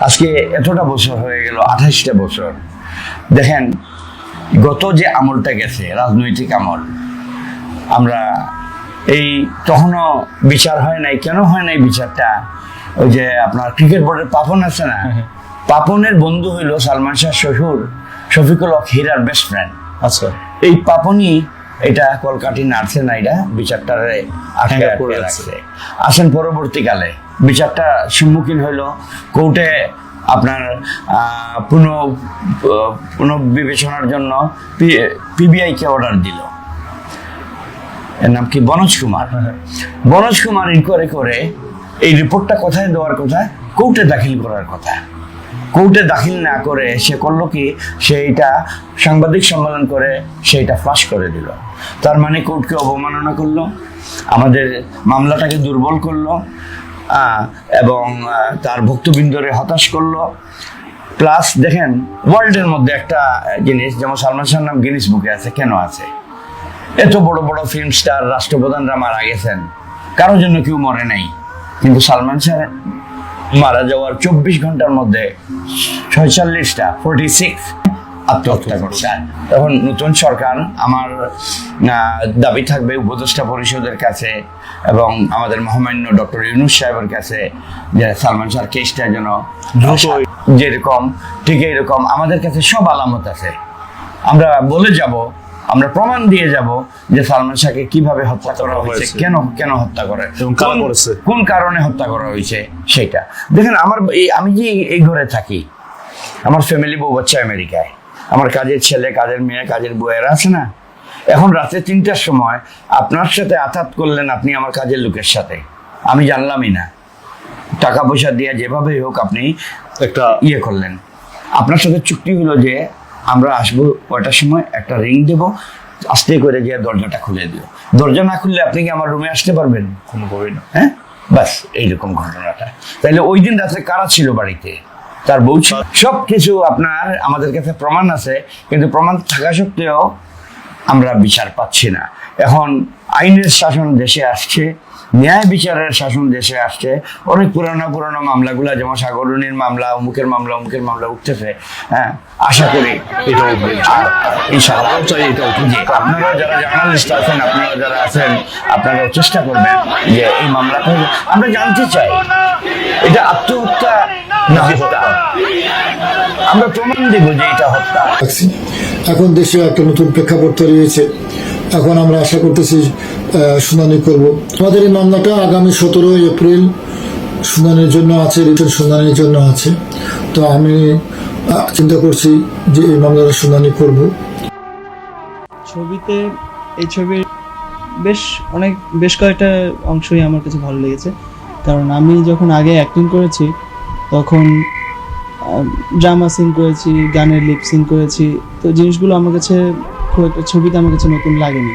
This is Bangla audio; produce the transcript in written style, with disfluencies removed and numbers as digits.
আজকে এতটা বছর হয়ে গেল, 28টা বছর। দেখেন গত যে আমলটা গেছে, রাজনৈতিক আমল, আমরা এই তখনও বিচার হয় নাই। কেন হয় নাই বিচারটা? ওই যে আপনার ক্রিকেট বোর্ডের পাপন আছে না, পাপনের বন্ধু হইল সালমান শাহ শ্বশুর শফিকুল হক হীরার বেস্ট ফ্রেন্ড। আচ্ছা, এই পাপনই এটা কলকাটি নার্সে নাইডা বিচারটারে আটকে রাখছে। আসেন পরবর্তীকালে বিচারটা সম্মুখীন হইল কোর্টে, আপনার পুনঃবিবেচনার জন্য পিবিআইকে অর্ডার দিল। এর নাম কি? বনোজ কুমার। বনোজ কুমার ইনকোয়ারি করে এই রিপোর্টটা কোথায় দেওয়ার কথা? কোর্টে দাখিল করার কথা। কোর্টে দাখিল না করে সে করলো কি, সেইটা সাংবাদিক সম্মেলন করে সেইটা ফাঁস করে দিল। তার মানে কোর্টকে অবমাননা করলো, আমাদের মামলাটাকে দুর্বল করলো, এবং তার ভক্তবৃন্দরে হতাশ করলো। প্লাস দেখেন ওয়ার্ল্ডের মধ্যে একটা জিনিস, যেমন সালমান শাহর নাম গিনিস বুকে আছে। কেন আছে? এত বড় বড় ফিল্ম স্টার, রাষ্ট্রপ্রধানরা মারা গেছেন, কারোর জন্য কেউ মরে নাই। কিন্তু সালমান শাহ মারা যাওয়ার 24 ঘন্টার মধ্যে 46 আত্মহত্যা করছে। তখন নতুন সরকার, আমার দাবি থাকবে উপদেষ্টা পরিষদের কাছে এবং আমাদের মহামান্য ডক্টর ইউনূস সাহেবের কাছে, যে সালমান শাহর কেসটা যেন যেরকম ঠিক এইরকম আমাদের কাছে সব আলামত আছে। আমরা বলে যাব, আমরা প্রমাণ দিয়ে যাব যে সালমান শাহকে কিভাবে হত্যা করা হয়েছে, কেন হত্যা করে, কোন কারণে হত্যা করা হয়েছে সেটা। দেখেন আমি যে এই ঘরে থাকি, আমার ফ্যামিলি, বউ বাচ্চা আমেরিকায়, আমার কাজের ছেলে, কাজের মেয়ে, কাজের বউয়েরা আছে না। এখন রাতে 3টার সময় আপনার সাথে আঘাত করলেন, আপনি আমার কাজের লোকের সাথে, আমি জানলামই না, টাকা পয়সা দিয়ে যেভাবেই হোক আপনি একটা করলেন। আপনার সাথে চুক্তি হলো যে আমরা আসবো কয়টার সময়, একটা রিং দেবো, আস্তে করে গিয়ে দরজাটা খুলে দিও। দরজা না খুললে আপনি কি আমার রুমে আসতে পারবেন? কোনোভাবেই না। হ্যাঁ, বাস এইরকম ঘটনাটা। তাহলে ওই দিন রাত্রে কারা ছিল বাড়িতে? তার বউ ছিল। সব কিছু আপনার আমাদের কাছে প্রমাণ আছে, কিন্তু প্রমাণ থাকা সত্ত্বেও আমরা বিচার পাচ্ছি না। এখন আইনের শাসন দেশে আসছে, ন্যায় বিচারের শাসন দেশে আসছে। অনেক পুরানো মামলাগুলা, যেমন সাগরণীর মামলা, অমুকের মামলা উঠতেছে। হ্যাঁ, আশা করি এটা উঠবে। আপনারা যারা জার্নালিস্ট আছেন, আপনারা যারা আছেন, আপনারাও চেষ্টা করবেন যে এই মামলাটা, আমরা জানতে চাই এটা আত্মহত্যা না হত্যা। আমরা প্রমাণ দেব যে এটা হত্যা। এখন দেশে একটা নতুন প্রেক্ষাপট তৈরি হয়েছে। এখন আমরা আশা করতেছি শুনানি করব। আমাদের এই মামলাটা আগামী 17 এপ্রিল শুনানির জন্য আছে, রিটেন শুনানির জন্য আছে। তো আমি চিন্তা করছি যে এই মামলাটা শুনানি করব। ছবিতে, এই ছবির বেশ কয়েকটা অংশই আমার কাছে ভালো লেগেছে। কারণ আমি যখন আগে অ্যাক্টিং করেছি তখন ড্রামা সিন করেছি, গানের লিপ সিন করেছি, তো জিনিসগুলো আমার কাছে খুব একটা ছবিতে আমার কাছে নতুন লাগেনি।